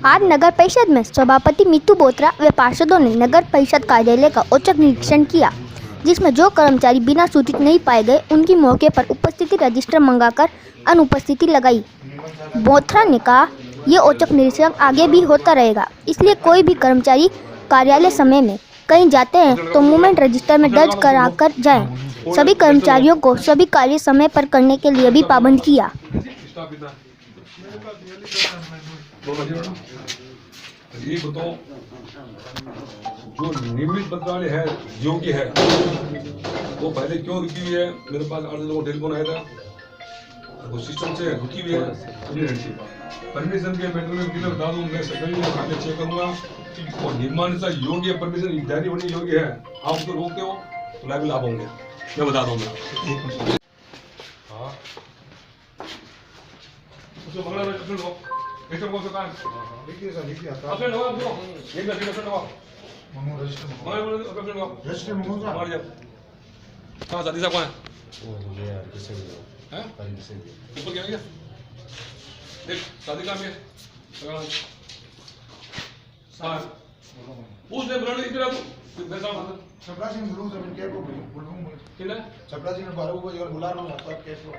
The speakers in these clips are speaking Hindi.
आज नगर परिषद में सभापति मीतू बोत्रा व पार्षदों ने नगर परिषद कार्यालय का औचक निरीक्षण किया, जिसमें जो कर्मचारी बिना सूचित नहीं पाए गए उनकी मौके पर उपस्थिति रजिस्टर मंगाकर अनुपस्थिति लगाई। बोत्रा ने कहा, ये औचक निरीक्षण आगे भी होता रहेगा, इसलिए कोई भी कर्मचारी कार्यालय समय में कहीं जाते हैं तो मूवमेंट रजिस्टर में दर्ज कराकर जाएं। सभी कर्मचारियों को सभी कार्य समय पर करने के लिए भी पाबंद किया। ये बताओ, जो नियमित मंत्रालय है योग्य है वो पहले क्यों रुकी हुई है? मेरे पास 8 लोगों का टेलीफोन आया था, वो सिस्टम से रुकी हुई है। परमिशन के मैटर में कितना बता दूं, मैं सेक्रेटरी को खाते चेक करूंगा और निर्माण से योग्य परमिशन जारी होने योग्य है। आप उसको रोकते हो तो लाइबिल आप होंगे, मैं बता दूंगा। हाँ उसको बंगला में रजिस्टर लो, रजिस्टर कौन सा काम लिखिए सर, लिखिए आप लो आप लो एक रजिस्टर लो, मनो रजिस्टर लो, रजिस्टर मंगो का मार जा। कहां साथी साहब कौन है? वो मुझे यार किसे हैं किसे ऊपर क्या है? देख शादी का है सर पूछ ले बुलाने इधर आओ। वैसा मतलब चपरासी में बोलूं सब क्या को बोलूं किला चपरासी में 12 बजे अगर बुला रहा हूं आपका केस लो।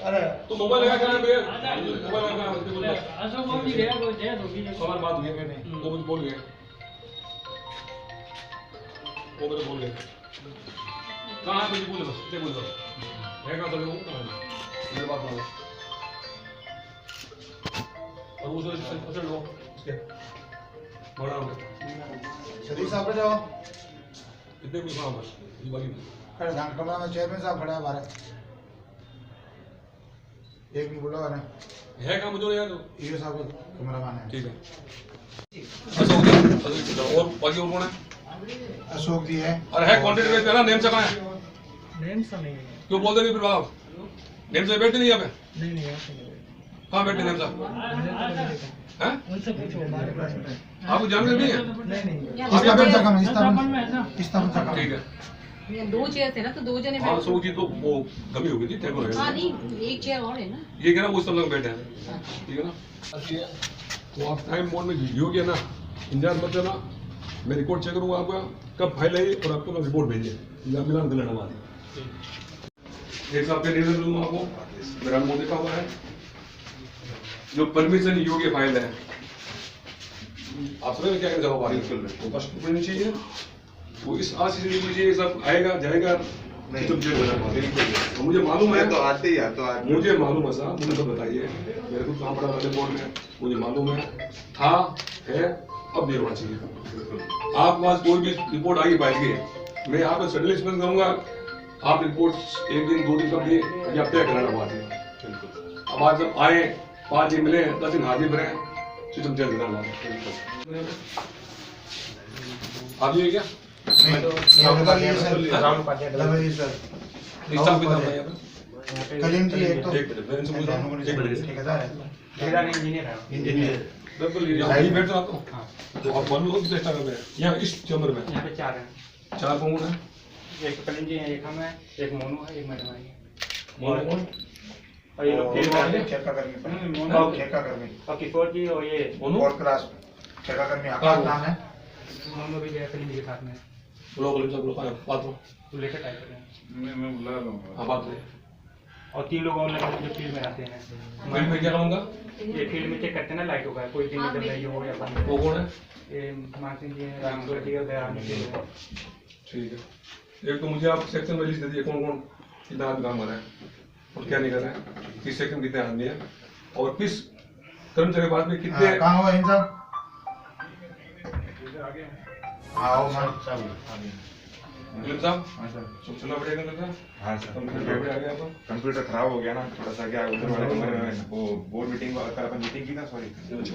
अरे तो मोबाइल लगा कर बे, मोबाइल लगा के बोल ऐसा बोल नहीं गया, कोई दे दो भी सवाल बात हुई मैंने वो मुझे बोल गए, वो मेरे बोल गए कहां है? मुझे बोल बस ये बोल दो है कहां चले वो मेरे बात मानो और वो जो लो उसके बड़ा शरीफ साहब जाओ कितने कुछ काम बस ये बाकी खड़े धान कमरा में चेयरमैन साहब खड़ा है हमारे, एक भी बोला है काम मुझे यार ये साहब कैमरामैन है। ठीक है और बाकी और कौन है? अशोक जी है। अरे है कॉन्टेक्ट में ना, नेम से कहां है? नेम से नहीं है। क्यों बोलते नहीं फिर आप? नेम से बैठते नहीं यहां पे? नहीं कहां बैठते नेम से हैं? उनसे पूछो, आपको जानकारी नहीं है? नहीं ठीक है, 2 चेयर थे ना तो 2 जने हाँ सो की तो वो कमी हो गई थी टेबल हाँ नहीं एक चेयर और है ना, ये क्या ना वो सब लोग बैठे हैं ठीक है ना। तो आप टाइम मोड में वीडियो किया ना, इंतजार मत करना, मैं रिकॉर्ड चेक करूंगा आपका कब फाइल आई और आपको मैं रिपोर्ट भेजिए मिलान कर लेना बात। एक साहब के निर्णय दूंगा आपको, मेरा अनुभव देखा हुआ है, जो परमिशन योग्य फाइल है आप समझ क्या जवाब आ रही है वो फर्स्ट होनी चाहिए। वो इस आस से लीजिए सब आएगा जाएगा तो मुझे मालूम है, तो आते ही तो मुझे मालूम है साहब, मुझे तो बताइए, मेरे को काम पड़ा वाले बोर्ड में मुझे मालूम है था है अब नहीं होना चाहिए। आप पास कोई भी रिपोर्ट आगे पाएंगे, मैं आपको सडनली स्पेंड करूंगा, आप रिपोर्ट 1 दिन 2 दिन कब दिए या तय कराना बात है। अब आज जब आए 5 दिन मिले 10 दिन हाजिर बने सिस्टम चेंज करना आप ये क्या कलीम जी एक तो ठेकेदार है इंजीनियर यही बैठ रहा तो आप वन लोग चेष्टा कर रहे हैं यहाँ इस चैम्बर में? यहाँ पे 4 हैं। 4 कौन है? एक कलीम जी है, एक हम है, एक मोनू है, एक मैडम है। मोनू कौन? और ये लोग फील्ड में आते हैं, ठेका कर्मी मोनू ठेका कर्मी और किशोर जी और ये मोनू और क्लास ठेका कर्मी आकाश नाम है। मोनू भी गया कलीम जी के साथ में। लोग सब लोग बात हो तो लेकर टाइप करें, मैं बुला रहा हूँ। हाँ बात है। और 3 लोग और लगे जो फील्ड में आते हैं। फील्ड में क्या कहूँगा? ये फील्ड में चेक करते हैं ना लाइटों का, कोई दिन जल रही हो या बंद वो कौन है? ये मान सिंह जी हैं, रामपुर जी और दयानंद जी हैं। ठीक है, एक तो मुझे आप सेक्शन में लिस्ट दे दीजिए कौन कौन कितना आदमी काम कर रहा है और क्या नहीं कर रहा है, किस सेक्शन कितने आदमी है और किस कर्मचारी के पास में कितने। कहाँ हुआ इन सब? आओ मान मुनीम साहब हाँ सर सब चलना पड़ेगा सर। हाँ सर कंप्यूटर आ गया तो कंप्यूटर खराब हो गया ना थोड़ा सा, क्या उधर वाले कमरे में वो बोर्ड मीटिंग कल अपन मीटिंग की ना, सॉरी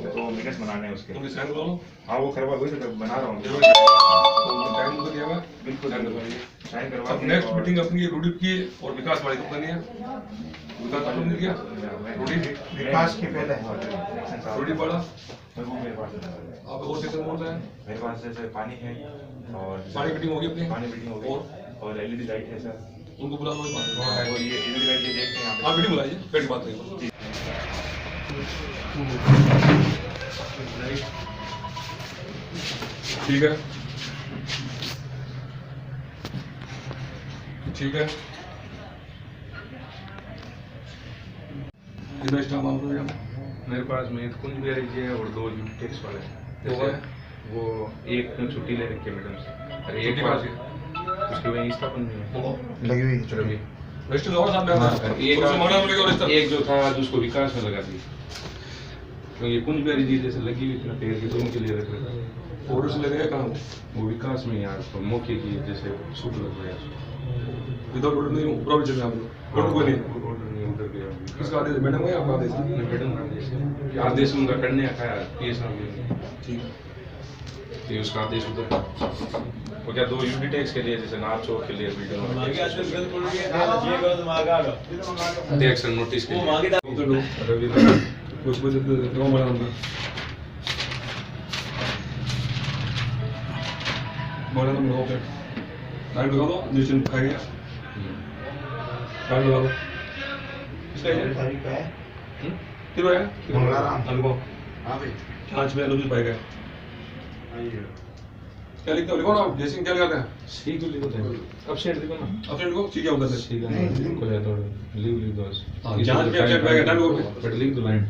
तो मिनट्स बनाने हैं उसके। तुम साइन करो। हाँ वो करवा वही तो बना रहा हूँ, टाइम तो दिया हुआ है, बिल्कुल साइन करवाइए। साइन करवा अब नेक्स्ट मीटिंग अपनी रूडीप की और विकास वाली कंपनी है, विकास आपने मिल गया रूडीप विकास के पहले रूडीप वाला वो मेरे पास आप और सेक्शन कौन सा है? मेरे पास जैसे पानी है और पानी मीटिंग होगी अपनी, पानी मीटिंग हो गई और एलईडी लाइट है सर, उनको बुला लो। और ये एलईडी लाइट ये देखते हैं आप मीटिंग बुलाइए, बैठ के बात करेंगे। ठीक है, ठीक है। कितना स्टाफ आप लोग यहाँ? मेरे पास में कुंज बिहारी जी है और 2 टेक्स वाले हैं। वो है? वो एक छुट्टी ले रखी है मैडम से और एक छुट्टी बार कहाँ उसके वहीं स्थापन में है। वो लगी हुई है। रवि। रजिस्टर और साथ में आता है। एक उससे मांगना मिलेगा रजिस्टर। एक जो था आज उसको विकास में लगा दी, तो ये कुंज बिहारी जी जैसे लगी हुई थी ना पेड़ की, तो उनके लिए रख रखा है। ऑर्डर से लगेगा कहाँ वो? वो विकास में यार तो मौके की जैसे सूट लग रहा है। विदाउट ऑर्डर नहीं, ऊपर चले आप लोग। ऑर्डर कोई नहीं। ऑर्डर नहीं उधर गया। किसका आदेश? मैडम का या आपका आदेश? मैडम का आदेश, आदेश उनका करने का है पीएस में। ठीक है। कि उसका आदेश उधर वो क्या 2 यूनिट टैक्स के लिए जैसे नार चौक के लिए बिल्डिंग टैक्स नोटिस के लिए रवि कुछ बजे तो मारा हमने। मारा हमने ओके। टाइम लगा दो, नीचे खा गया। टाइम लगा दो। इसका है? तारीख है किलो है? मंगलाराम। अनुभव। हाँ भाई। जांच में अनुचित पाए गए। क्या लिखते हो? लिखो ना, जैसे क्या लिखाते हैं? सी को लिखो थे अब सेट देखो ना अपने लिखो, ठीक है उधर से। ठीक है को जाता है लिख दो हाँ, जांच में चेक पाएगा, टाइम लगा। बट लिख दो लाइन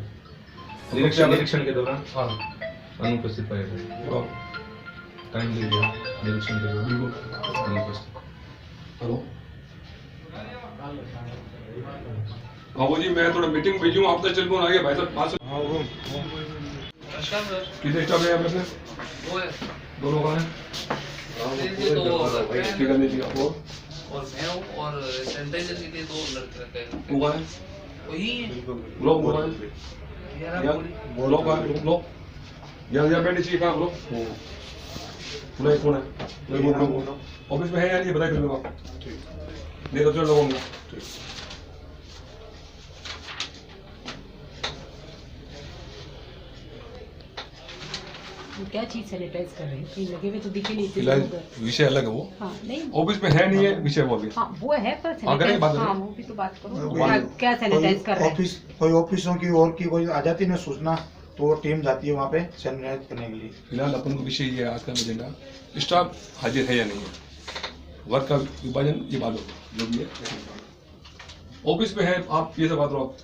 निरीक्षण के दौरान हाँ, अनुपस्थित पाएगा बताओ। टाइम लिख दो निरीक्षण के दौरान बिल्कुल। अनुपस्थित। हेलो बाबू जी, मैं थोड़ा मीटिंग भेजूँ, आप तक टेलीफोन आ गया भाई साहब। 5 कितने स्टाफ है आपने? वो है दोनों का है? ठीक है, लीजिए आप। और मैं हूँ और सैनिटाइजर के लिए 2 लड़के रखे हैं। वो है? वही लोग बोला है? लोग का लोग यहाँ बैठे चाहिए कहाँ लोग? नहीं कौन है? नहीं बोल ऑफिस में है या नहीं, बताइए कर लो आप। नहीं तो चलो लोगों में। वो क्या चीज सैनिटाइज कर रहे हैं? कहीं लगे हुए तो दिखे नहीं इतने फिलहाल लोग हैं। विषय अलग है वो, हाँ नहीं, ऑफिस में है नहीं है विषय वो भी। हाँ वो है पर हाँ, करेंगे बात सैनिटाइज, हाँ करेंगे। वो भी तो बात करो। कोई- क्या सैनिटाइज कर रहे हैं? ऑफिस कोई ऑफिसों की और की कोई आ जाती है ना सूचना, तो वो टीम जाती है वहाँ पे सैनिटाइज करने के लिए। फिलहाल अपन को विषय ये है आज का एजेंडा, स्टाफ हाजिर है या नहीं है, वर्क का विभाजन ये बात होगा जो भी है। ऑफिस में है आप ये सब बात रहो,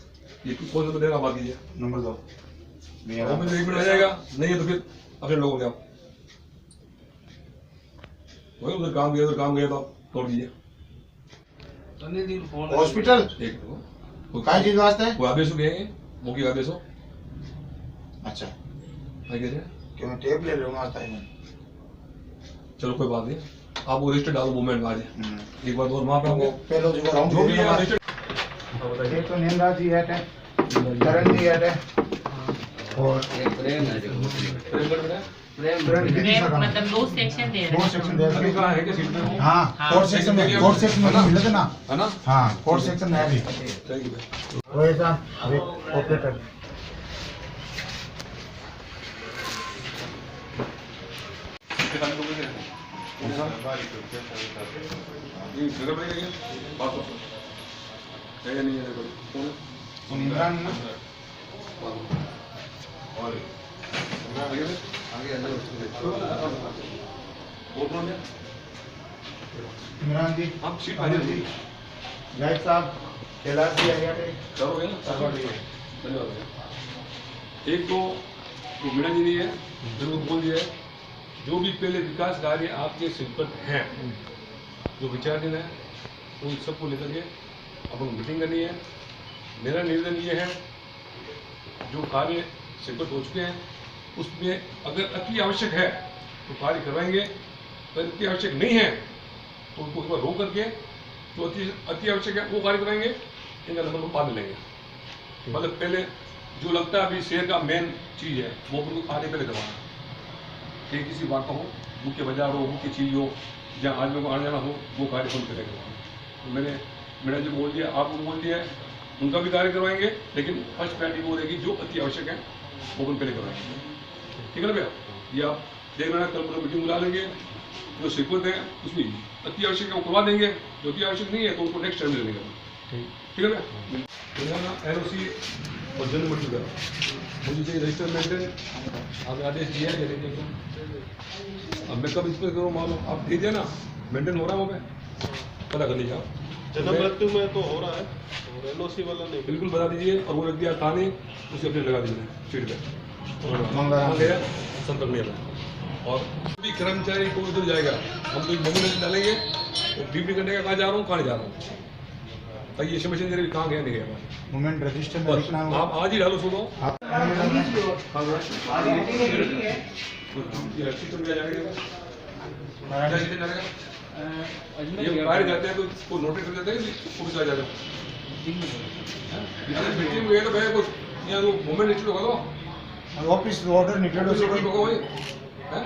ये कौन सा देना बात कीजिए। नंबर 2 ऑफिस में 1 मिनट आ जाएगा, नहीं है तो फिर अपने लोगों के आप वही उधर काम गया तो आप तोड़ दीजिए। हॉस्पिटल एक काय चीज वास्ते है? कोई आदेश हो गए मौके का आदेश हो अच्छा है क्या? क्यों टेप ले लो वास्ते है। चलो कोई बात नहीं, आप वो रजिस्टर डालो मूवमेंट में आज एक बार और वहाँ पे आपको पहले जो राउंड जो भी है रजिस्टर एक तो नेमराज जी है करण जी है और मतलब 2 सेक्शन दे रहे 4 हैं। सेक्शन दे अभी कहाँ है क्या सीट में? हाँ 4 सेक्शन में 4 सेक्शन में मिले थे ना। है ना? हाँ 4 सेक्शन है अभी। थैंक यू भाई। रोहित साहब अभी ऑपरेटर ये नगर बनेगा क्या? बात तो है या नहीं है नगर? कौन है? इमरान ना और कौन है? इमरान जी आप सीट हाजिर जी जाहिद साहब कैलाश जी आ गए करोगे ना? धन्यवाद भैया। एक तो मीणा जी नहीं है, मेरे को बोल दिया है, जो भी पहले विकास कार्य आपके सिर पर हैं, जो विचाराधीन है, उन सबको लेकर के अपन मीटिंग करनी है। मेरा निवेदन ये है, जो कार्य सिर पर हो चुके हैं उसमें अगर अति आवश्यक है तो कार्य करवाएंगे, अगर अति आवश्यक नहीं है तो उनको एक बार रोक करके जो अति आवश्यक है वो कार्य कराएंगे, इनका नंबर हम बाद में लेंगे। मतलब पहले जो लगता है अभी शहर का मेन चीज़ है वो अपन को आगे पहले करवाना, कहीं किसी बात का हो, मुख्य बाजार हो, मुख्य चीज़ हो, जहाँ आदमी को आने जाना हो, वो कार्य अपन पहले करवाना। तो मैंने मैडम जी बोल दिया, आपको बोल दिया है, उनका भी कार्य करवाएंगे, लेकिन फर्स्ट प्रायोरिटी वो रहेगी जो अति आवश्यक है वो अपन पहले करवाएंगे। ठीक है ना भैया? ये आप देख लेना, कल पूरा मीटिंग बुला लेंगे, जो सिक्वेंस है उसमें अति आवश्यक है वो करवा देंगे, जो अति आवश्यक नहीं है तो उनको नेक्स्ट टाइम ले लेंगे। ठीक है भैया। मेरा ना LOC और जन्म मर चुका है, मुझे चाहिए रजिस्टर मेंटेन। आपने आदेश दिया है कि नहीं? अब मैं कब इस पर करूँ मालूम, आप दे दिया ना, मेंटेन हो रहा है वहाँ पे, पता कर लीजिए आप। जन्म मृत्यु में तो हो रहा है, और LOC वाला नहीं। बिल्कुल बता दीजिए, और वो रख दिया थाने, उसे अपने लगा दीजिए सीट पे, मंगला गया संपर्क में आया। और भी कर्मचारी को उधर जाएगा, हम तो मोबाइल डालेंगे, वो ड्यूटी करने का कहाँ जा रहा हूँ, कहाँ नहीं जा रहा हूँ, ताकि ये समझ नहीं कहाँ गया नहीं गया। मूवमेंट रजिस्टर में बस लिखना होगा। आप आज ही डालो, सुनो आप सिस्टम क्या जाएगा, क्या सिस्टम जाएगा, ये बाहर जाते हैं तो उसको नोटिस कर देते हैं, ऑफिस आ जाते हैं। मीटिंग में गए तो भैया कुछ यहाँ तो मोमेंट लिस्ट होगा तो ऑफिस ऑर्डर निकले तो नोट होगा भाई, हैं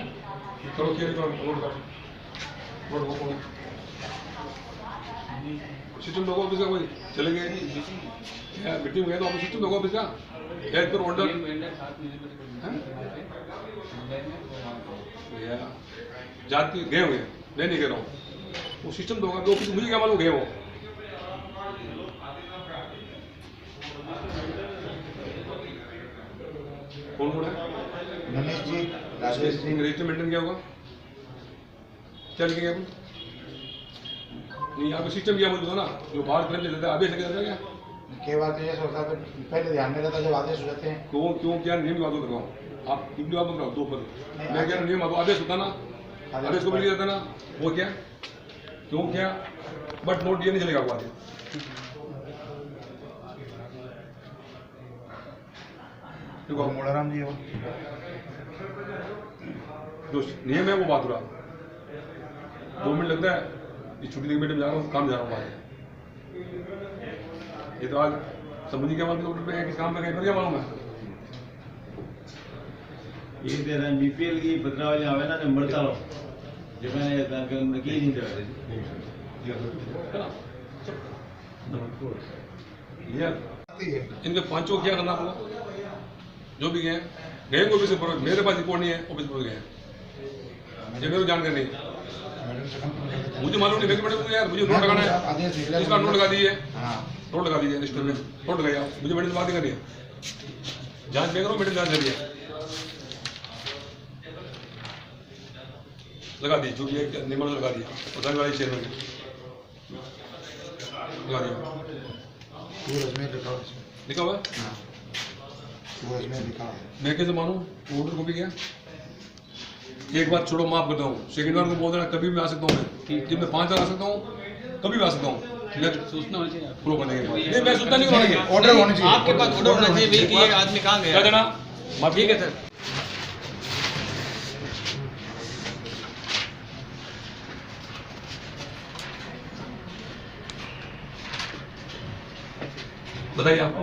करो क्या नोट कर नोट हो सिस्टम लोगों ऑफिस का कोई चले गए क्या मीटिंग में गए तो ऑफिस सिस्टम लोगों ऑफिस का एज पर ऑर्डर जाती गए हुए, मैं नहीं कह रहा हूँ, वो सिस्टम तो होगा, ऑफिस मुझे क्या मालूम गए वो। कौन है? गणेश जी, राजेश जी। रजिस्टर मेंटेन क्या होगा, क्या लिखेंगे अपन? नहीं यहाँ पे सिस्टम क्या बोलते हो ना, जो बाहर क्लेम देता है आदेश लेके जाता है क्या? के बात ये होता है, पहले ध्यान में रहता जब आदेश हो जाते हैं। क्यों क्या नियम की बात कर रहा हूँ, आप कितनी बात कर रहा हूँ दो पर, मैं क्या नियम आदेश होता ना, आदेश को भी लिया जाता ना, वो क्या क्यों क्या, बट नोट ये नहीं चलेगा आपको आगे। मोड़ाराम जी हो, जो नियम है वो बात हो रहा, 2 मिनट लगता है, इस छुट्टी के मीटिंग में जा रहा हूँ, काम जा रहा हूँ बाहर। ये तो आज समझी क्या मालूम डॉक्टर पे किस काम पे गए, क्या मालूम है? ये दे रहे BPL की बदलाव आवे ना मरता लो जो मैंने नकी नहीं दे ये इनके पांचों क्या करना पड़ा, जो भी गए गए ऑफिस पर, मेरे पास रिपोर्ट नहीं है, ऑफिस पर गए, ये मेरे को जानकारी नहीं, मुझे मालूम नहीं, मैंने यार मुझे नोट लगाना है, इसका नोट लगा दीजिए, नोट लगा दीजिए रजिस्टर में, नोट लगाइए आप, मुझे मैडम से बात नहीं करनी है, जांच नहीं करो, मैडम जांच करिए, लगा दीजिए, जो भी है नियमन लगा दिया, प्रधान वाली चेयरमैन लगा दिया, लिखा हुआ मैं कैसे मानूं, ऑर्डर को भी गया, एक बार छोड़ो माफ करता हूँ, सेकंड बार को बोल देना कभी भी आ सकता हूँ मैं, जब मैं 5 बार आ सकता हूँ, कभी भी आ सकता हूँ, सोचना होना चाहिए प्रो करने के बाद नहीं, मैं सोचता नहीं करूँगा, ऑर्डर होना चाहिए, आपके पास ऑर्डर होना चाहिए भाई कि ये आदमी कहाँ गया क्या देना माफ ठीक है सर। बताइए आप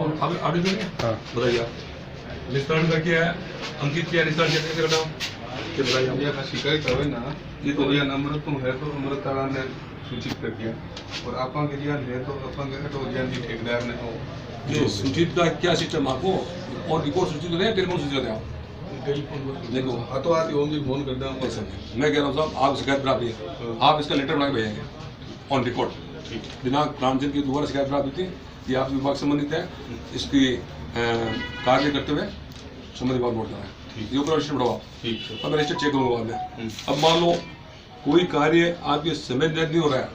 आगे सुनिए, बताइए आप निस्तारण का क्या है, अंकित क्या निस्तारण कैसे करना ये बताइए आप। शिकायत है ना, ये तो भैया अमृत तुम है तो अमृत तारा ने सूचित कर दिया, और आपा के ज्ञान है तो अपन के तो ज्ञान जी ठेकेदार ने तो ये सूचित का क्या सिस्टम आपको, और रिपोर्ट सूचित करें, टेलीफोन सूचित करते हैं आप, देखो हाथों हाथ होम जी फोन कर दूँ। मैं कह रहा हूँ साहब, आप शिकायत प्राप्त है, आप इसका लेटर बना के भेजेंगे ऑन रिकॉर्ड, दिनांक रामचंद्र की दोबारा शिकायत प्राप्त हुई थी, ये आपके विभाग संबंधित है, इसकी कार्य करते हुए संबंधित विभाग बोलता है, ये ऊपर रजिस्टर बढ़ाओ, अब मैं रजिस्टर चेक करूँगा बाद में। अब मान लो कोई कार्य आपके समय निर्धारित नहीं हो रहा है,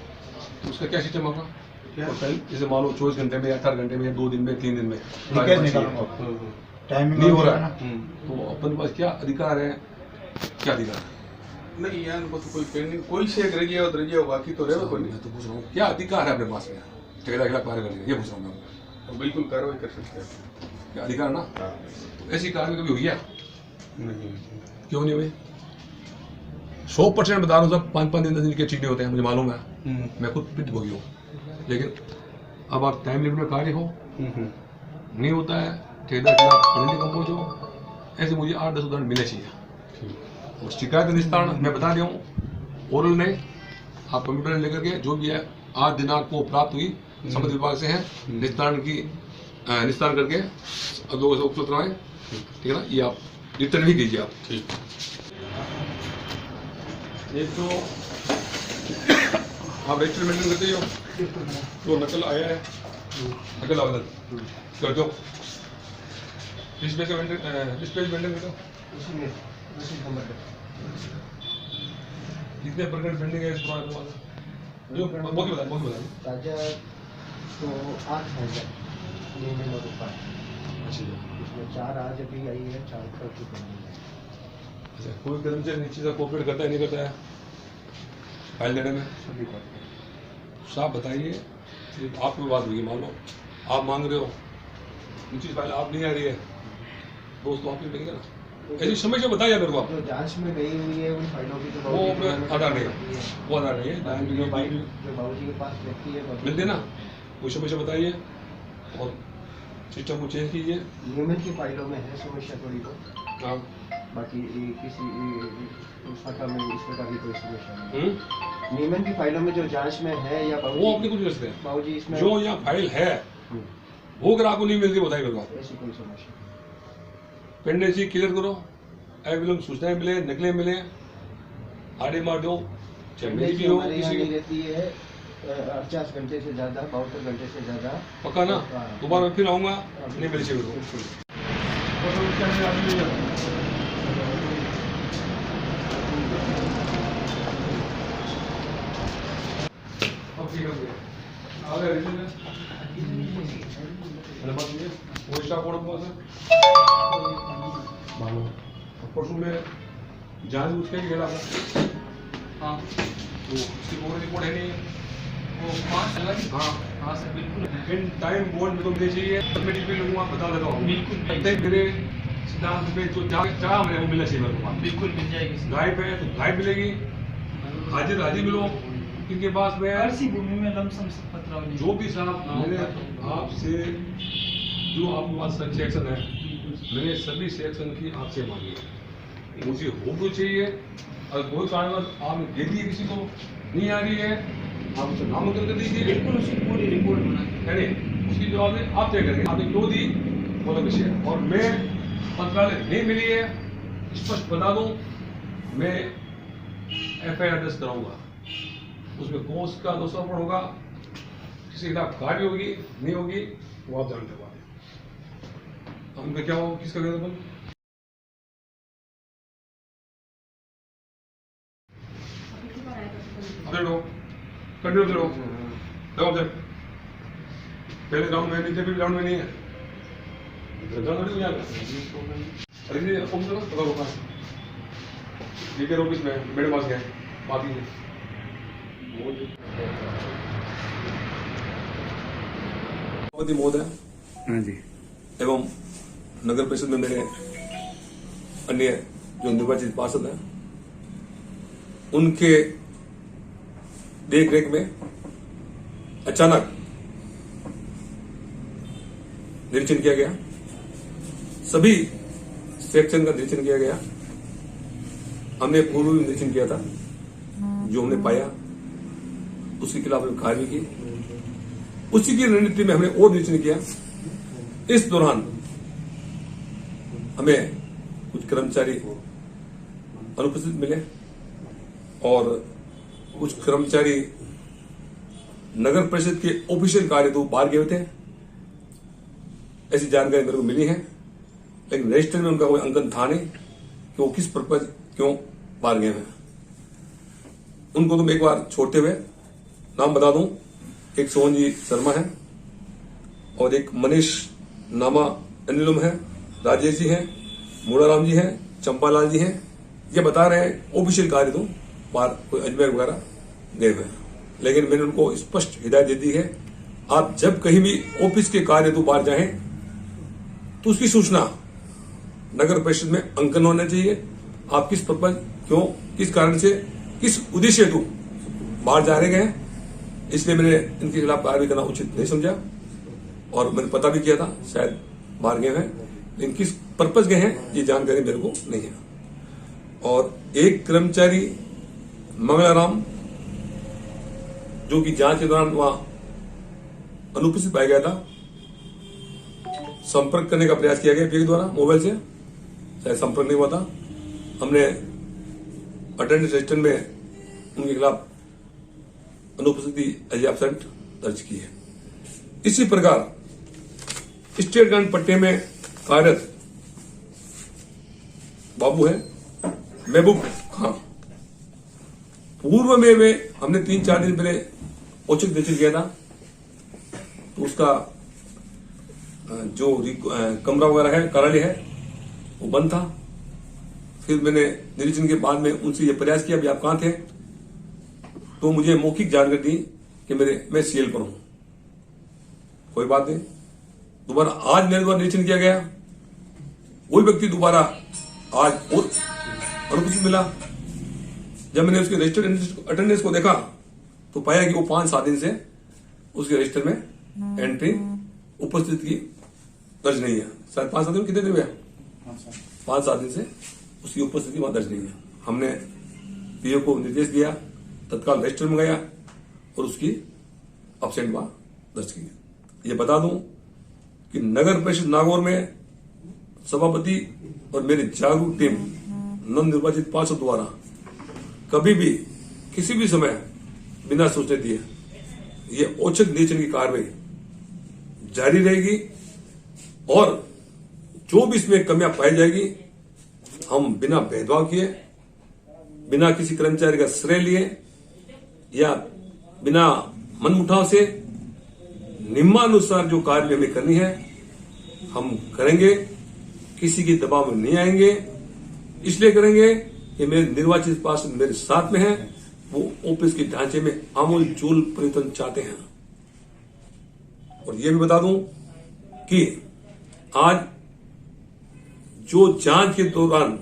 तो उसका क्या सिस्टम आपका, जैसे मान लो 24 घंटे में, 18 घंटे में, 2 दिन में, 3 दिन में टाइमिंग नहीं हो रहा है, तो अपन के पास क्या अधिकार है, क्या अधिकार है? नहीं यार वो तो कोई पेंडिंग कोई से रह गया तो रह गया, बाकी तो रहे कोई नहीं। मैं तो पूछ रहा हूँ क्या अधिकार है अपने पास में ठेकेदार के खिलाफ कार्य करने का, ये पूछ रहा हूँ मैं। तो बिल्कुल कार्रवाई कर सकते हैं, क्या अधिकार ना, तो ऐसी कार्रवाई कभी हुई है? नहीं क्यों नहीं हुई? 100% बता रहा हूँ साहब, 5-5 दिन 10 दिन के चीटे होते हैं, मुझे मालूम है, मैं खुद पिट भोगी हूँ, लेकिन अब आप टाइम लिमिट में कार्य हो नहीं होता है, ठेकेदार के खिलाफ पेनल्टी कम पहुँचो, ऐसे मुझे 8-10 उदाहरण मिलने चाहिए। और शिकायत निस्तारण मैं बता दिया हूँ, ओरल नहीं, आप कंप्यूटर लेकर के जो भी है आज दिनांक को प्राप्त हुई संबंधित विभाग से है, निस्तारण करके अब लोगों से उपलब्ध कराएं, ठीक है ना, ये आप रिटर्न भी कीजिए आप। ठीक, एक तो आप रजिस्टर मेंटेन करते हो, जो नकल आया है अकेला आवेदन कर दो। किस पे से पेंडिंग करो उसमें रसीद नंबर कितने परसेंट पेंडिंग है इस प्रोजेक्ट वाला जो बहुत बता ताजा तो 8,000 मिनिमम रुपये। अच्छा इसमें 4 आज अभी आई है, 4 कल की पेंडिंग है। अच्छा कोई कर्मचारी नीचे से कोऑपरेट करता है नहीं करता है फाइल देने में? सभी करते हैं। साफ बताइए, सिर्फ आपकी बात हुई मान लो आप मांग रहे हो नीचे फाइल आप नहीं आ रही है दोस्तों आपकी देंगे ना, ऐसी समस्या बताइए मेरे को आप। जो जांच में गई हुई है उन फाइलों की तो वो आधार नहीं है, वो आधार नहीं है जो बाबूजी के पास रहती है मिलते ना, वो समस्या बताइए और सिस्टम को चेंज कीजिए। नियमन की फाइलों में है समस्या थोड़ी बहुत, हाँ बाकी किसी उस प्रकार में इस प्रकार की कोई समस्या नहीं। नियमन की फाइलों में जो जांच में है या वो अपने कुछ रखते हैं बाबूजी इसमें जो यहाँ फाइल है वो अगर आपको नहीं मिलती बताइए मेरे को। ऐसी कोई समस्या पेंडेंसी क्लियर करो, अविलंब सूचनाएं मिले, नकलें मिले, आड़े मार दो, चाहे मेरी भी हो हमारे यहाँ किसी नहीं की। रहती है 48 घंटे से ज़्यादा, 72 घंटे से ज़्यादा। पक्का ना? दोबारा मैं फिर आऊँगा, नहीं मिल चाहिए वो स्टाफ परसों में जांच उसके ही गया हाँ तो उसकी कोई रिपोर्ट है नहीं वो 5 अलग हाँ हाँ सर बिल्कुल इन टाइम बोर्ड में तो मुझे चाहिए कमेटी पे लूँगा बता देता हूँ बिल्कुल मेरे सिद्धांत में जो चाह मैंने वो मिलना चाहिए मेरे को बिल्कुल मिल जाएगी। गायब है तो गायब मिलेगी, हाजिर हाजिर मिलो इनके पास में भूमि में लमसम पत्र जो भी साहब मैंने आपसे जो आपके पास सेक्शन है मैंने सभी सेक्शन की आपसे मांगी है, मुझे हो तो चाहिए। अगर कोई कारणवश आपने दे दी किसी को नहीं आ रही है आप उसे नामांकन कर दीजिए, बिल्कुल उसकी पूरी रिपोर्ट बना यानी उसकी जवाब आप तय करेंगे आपने क्यों दी वो अलग विषय। और मैं मंत्रालय नहीं मिली है स्पष्ट बता दूं, मैं FIR दर्ज कराऊंगा, उसमें कौन सा दोषारोपण होगा, किसी के खिलाफ कार्रवाई होगी नहीं होगी वो आप जानते हो। हमने क्या हो किसका वेतन अपडेट हो कंटिन्यू करो जवाब दे। पहले राउंड में नहीं थे फिर राउंड में नहीं है अरे ये फोन करो पता होगा डीके ऑफिस में मेरे पास गए बात ही सभापति महोदय हाँ जी एवं नगर परिषद में मेरे अन्य जो निर्वाचित पार्षद हैं उनके देखरेख में अचानक निरीक्षण किया गया, सभी सेक्शन का निरीक्षण किया गया। हमने पूर्व भी निरीक्षण किया था, जो हमने पाया उसके खिलाफ हमने कार्रवाई की, उसी की रणनीति में हमने और निरीक्षण किया। इस दौरान हमें कुछ कर्मचारी अनुपस्थित मिले और कुछ कर्मचारी नगर परिषद के ऑफिशियल कार्य तो बाहर गए थे, ऐसी जानकारी मेरे को मिली है, लेकिन रजिस्टर में उनका कोई अंकन था नहीं कि वो किस पर्पज क्यों बाहर गए हैं। उनको तुम एक बार छोड़ते हुए नाम बता दूं, एक सोहन जी शर्मा है और एक मनीष नामा अनिलम है, राजेश जी हैं, मूड़ाराम जी हैं, चंपालाल जी हैं। ये बता रहे हैं ऑफिशियल कार्य तो बाहर कोई अजमेर वगैरह गए हुए हैं, लेकिन मैंने उनको स्पष्ट हिदायत दे दी है आप जब कहीं भी ऑफिस के कार्य तो बाहर जाएं तो उसकी सूचना नगर परिषद में अंकन होना चाहिए। आप किस पर्पज क्यों किस कारण से किस उद्देश्य हेतु बाहर जा रहे गए, इसलिए मैंने इनके खिलाफ कार्रवाई करना उचित नहीं समझा और मैंने पता भी किया था शायद बाहर गए हैं, लेकिन किस पर्पज गए हैं ये जानकारी मेरे को नहीं है। और एक कर्मचारी मंगलाराम जो कि जांच के दौरान वहां अनुपस्थित पाया गया था, संपर्क करने का प्रयास किया गया पीए द्वारा मोबाइल से, शायद संपर्क नहीं हुआ था। हमने अटेंडेंस रजिस्टर में उनके खिलाफ अनुपस्थिति एज एब्सेंट दर्ज की है। इसी प्रकार स्टेट गन पट्टे में कार्यरत बाबू है महबूब खां, पूर्व में वे हमने 3-4 दिन पहले औचक निरीक्षण किया था, तो उसका जो कमरा वगैरह है, कार्यालय है, वो बंद था। फिर मैंने निरीक्षण के बाद में उनसे ये प्रयास किया, भी आप कहां थे, तो मुझे मौखिक जानकारी दी कि मैं सीएल पर हूं। कोई बात नहीं, दोबारा आज मेरे द्वारा निरीक्षण किया गया, वही व्यक्ति दोबारा आज और अनुपस्थित मिला। जब मैंने उसके रजिस्टर्ड अटेंडेंस को देखा तो पाया कि वो 5-7 दिन से उसके रजिस्टर में एंट्री उपस्थिति की दर्ज नहीं है। शायद 5-7 दिन कितने दिन हुए? 5-7 दिन से उसकी उपस्थिति वहां दर्ज नहीं है। हमने पीओ को निर्देश दिया, तत्काल रजिस्टर मंगाया और उसकी अब्सेंट वहां दर्ज की। ये बता दूं कि नगर परिषद नागौर में सभापति और मेरी जागरूक टीम नव निर्वाचित पार्षद द्वारा कभी भी किसी भी समय बिना सोचने दिए ये औचक निरीक्षण की कार्रवाई जारी रहेगी और जो भी इसमें कमियां पाई जाएगी हम बिना भेदभाव किए, बिना किसी कर्मचारी का श्रेय लिए या बिना मनमुटाव से नियमानुसार जो कार्य हमें करनी है हम करेंगे, किसी के दबाव में नहीं आएंगे। इसलिए करेंगे कि मेरे निर्वाचित पार्षद मेरे साथ में हैं, वो ऑफिस के ढांचे में आमूल चूल परिवर्तन चाहते हैं। और ये भी बता दूं कि आज जो जांच के दौरान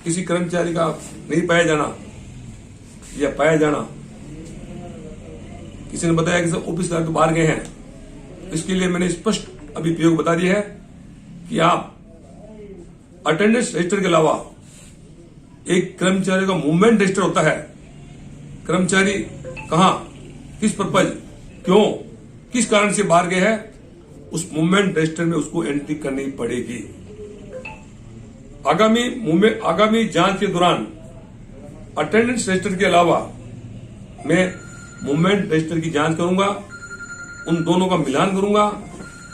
किसी कर्मचारी का नहीं पाया जाना या पाया जाना, किसी ने बताया कि सब ऑफिस तो बाहर गए हैं, इसके लिए मैंने स्पष्ट अभी पीओ को बता दिया है कि आप अटेंडेंस रजिस्टर के अलावा एक कर्मचारी का मूवमेंट रजिस्टर होता है, कर्मचारी कहां, किस पर्पज, क्यों, किस कारण से बाहर गए हैं, उस मूवमेंट रजिस्टर में उसको एंट्री करनी पड़ेगी। आगामी जांच के दौरान अटेंडेंस रजिस्टर के अलावा मैं मूवमेंट रजिस्टर की जांच करूंगा, उन दोनों का मिलान करूंगा।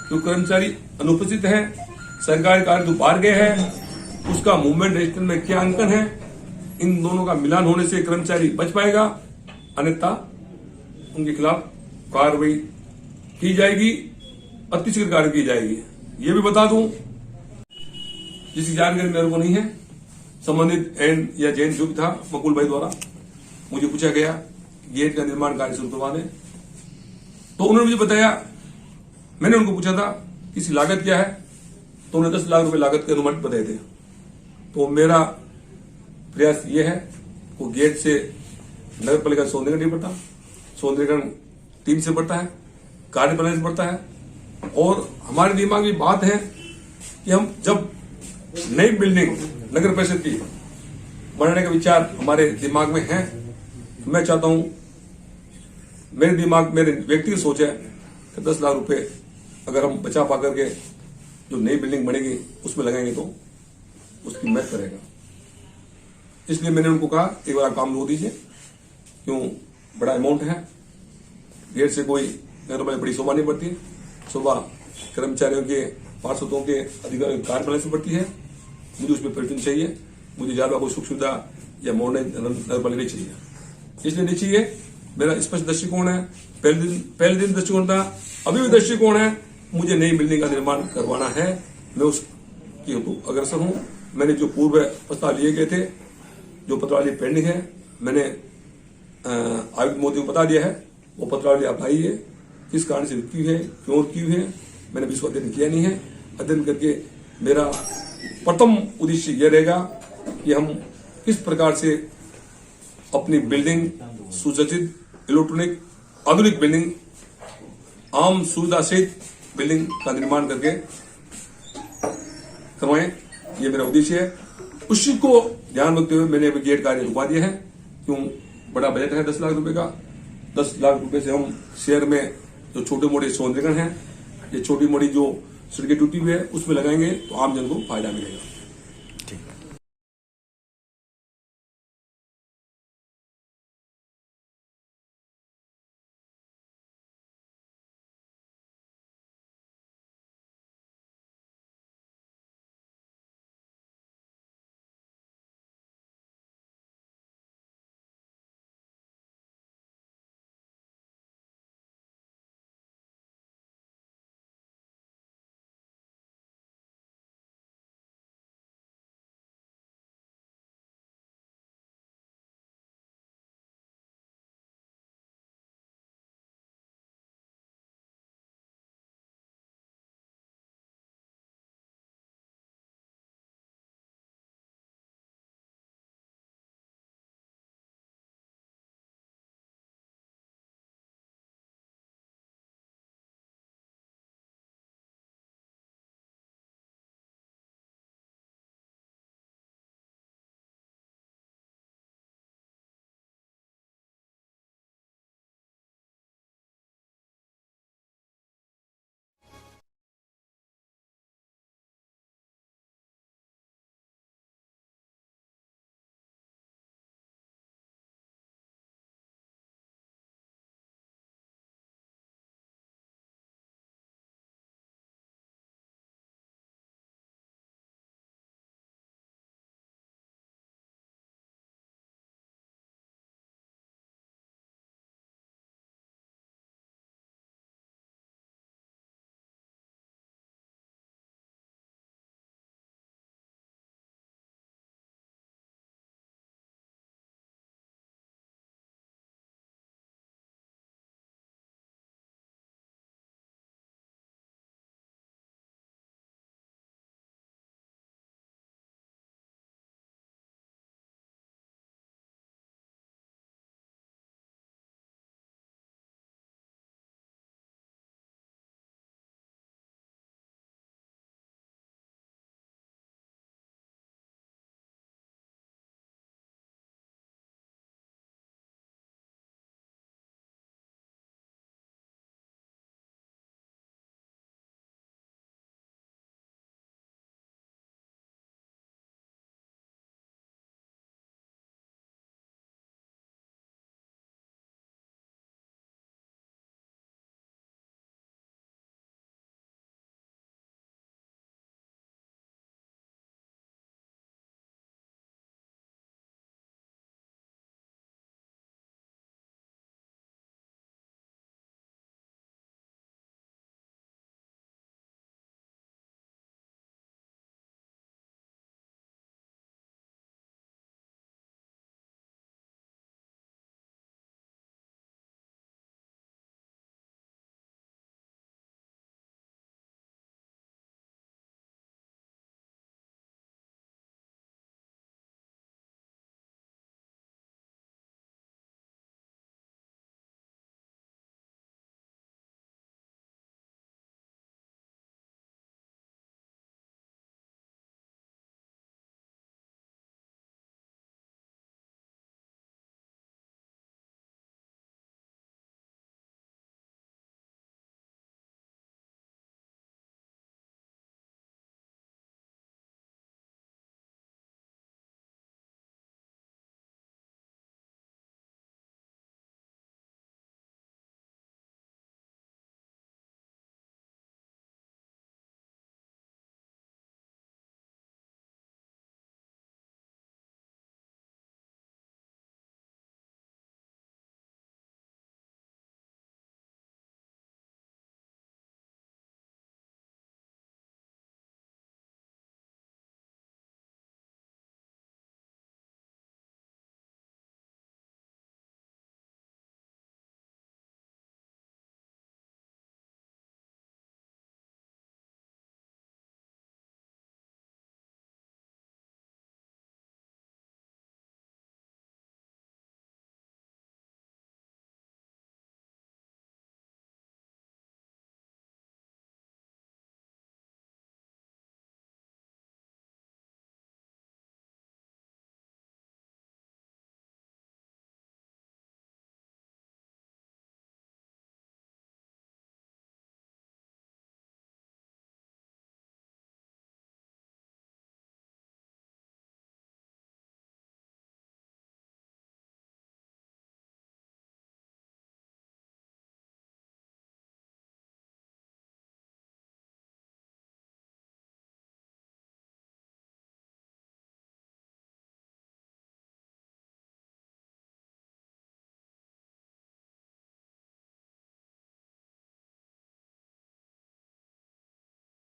जो कर्मचारी अनुपस्थित है, सरकारी कार्य जो बाहर गए हैं, उसका मूवमेंट रजिस्टर में क्या अंकन है, इन दोनों का मिलान होने से कर्मचारी बच पाएगा, अन्यथा उनके खिलाफ कार्रवाई की जाएगी, अतिशीघ्र कार्य की जाएगी। ये भी बता दूं, जिसकी जानकारी मेरे को नहीं है, संबंधित एन या जैन जो भी था मकुल भाई द्वारा मुझे पूछा गया गेट का निर्माण कार्य शुरू करवा दें, तो उन्होंने मुझे बताया, मैंने उनको पूछा था इसकी लागत क्या है, तो उन्होंने 10 लाख रुपए लागत के अनुमान बताए थे। तो मेरा प्रयास ये है, वो गेट से नगर पालिका सौंदर्यकरण नहीं बढ़ता, सौंदर्यकरण टीम से बढ़ता है, कार्यप्रणाली से बढ़ता है। और हमारे दिमाग में बात है कि हम जब नई बिल्डिंग नगर परिषद की बनाने का विचार हमारे दिमाग में है, तो मैं चाहता हूं, मेरे व्यक्तिगत सोच है कि 10 लाख रुपए अगर हम बचा पा करके जो नई बिल्डिंग बनेगी उसमें लगाएंगे तो उसकी महत्व करेगा। इसलिए मैंने उनको कहा एक बार काम रोक दीजिए, क्यों बड़ा अमाउंट है, गेट से कोई बड़ी शोभा नहीं बढ़ती, शोभा कर्मचारियों के, पार्षदों के, अधिकारियों के कार्यप्रणाली से बढ़ती है। मुझे उसमें परिवर्तन चाहिए, मुझे ज्यादा कोई सुख सुविधा या मॉडर्न नगर पालिका नहीं चाहिए, इसलिए नहीं चाहिए। मेरा स्पष्ट दृष्टिकोण है, पहले दिन दृष्टिकोण था, अभी भी दृष्टिकोण है, मुझे नई बिल्डिंग का निर्माण करवाना है, मैं उसकी अग्रसर हूं। मैंने जो पूर्व प्रस्ताव लिए गए थे, जो पत्रावली पेंडिंग है, मैंने आयुक्त मोदी को बता दिया है, वो पत्रावली आप लाइए, किस कारण से रुकी है, क्यों रुकी हुई है, मैंने भी इसको अध्ययन किया नहीं है। अध्ययन करके मेरा प्रथम उद्देश्य यह रहेगा कि हम किस प्रकार से अपनी बिल्डिंग सुसज्जित, इलेक्ट्रॉनिक, आधुनिक बिल्डिंग, आम सुविधा सहित बिल्डिंग का निर्माण करके करवाएं, ये मेरा उद्देश्य है। उसी को ध्यान रखते हुए मैंने अभी गेट कार्य रुकवा दिया है। क्यों, बड़ा बजट है 10 लाख रुपए का, 10 लाख रुपए से हम शहर में जो छोटे मोटे सौंदर्यकरण है, ये छोटी मोटी जो सड़कें टूटी हुई है उसमें लगाएंगे तो आम जन को फायदा मिलेगा।